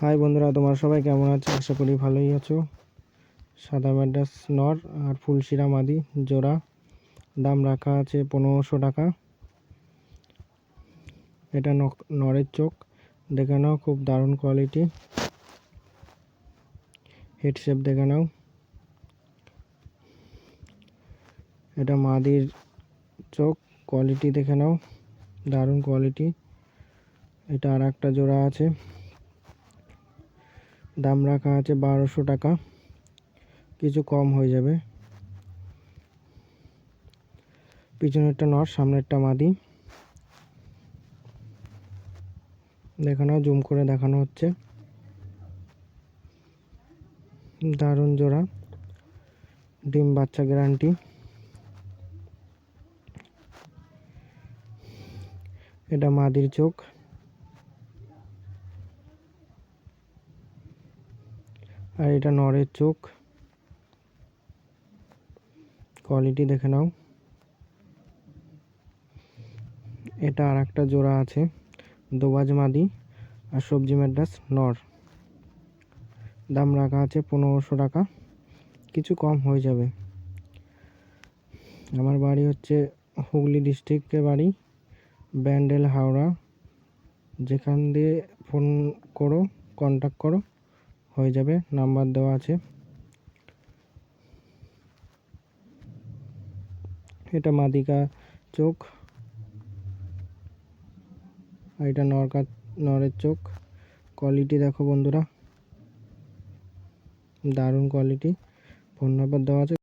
High বন্ধুরা, তোমরা সবাই কেমন আছো? আশা করি ভালোই আছো। সাদা ম্যাড্রাস নর আর ফুলশিরা মাদি জোড়া, দাম রাখা আছে 1500 টাকা। এটা নরের চোখ, দেখে নাও, খুব দারুণ কোয়ালিটি। হেড শেপ দেখে নাও। এটা মাদির চোখ, কোয়ালিটি দেখে নাও, দারুণ কোয়ালিটি। এটা আর একটা জোড়া আছে, দাম রাখা আছে 1200 টাকা, কিছু কম হয়ে যাবে। পিছনেরটা নর, সামনেরটা মাদি। দেখানো, জুম করে দেখানো হচ্ছে। দারুণ জোড়া, ডিম বাচ্চা গ্যারান্টি। এটা মাদির চোখ, আর এটা নরের চোখ, কোয়ালিটি দেখে নাও। এটা আর একটা জোড়া আছে, দোবাজ মাদি আর সবজি ম্যাড্রাস নর, দাম রাখা আছে 1500 টাকা, কিছু কম হয়ে যাবে। আমার বাড়ি হচ্ছে হুগলি ডিস্ট্রিক্টে বাড়ি, ব্যান্ডেল, হাওড়া। যেখান দিয়ে ফোন করো, কন্ট্যাক্ট করো, হয়ে যাবে, নাম্বার দেওয়া আছে। এটা মাদিকা চোখ, আর এটা নরের চোখ। কোয়ালিটি দেখো বন্ধুরা, দারুণ কোয়ালিটি। ফোন নাম্বার দেওয়া আছে।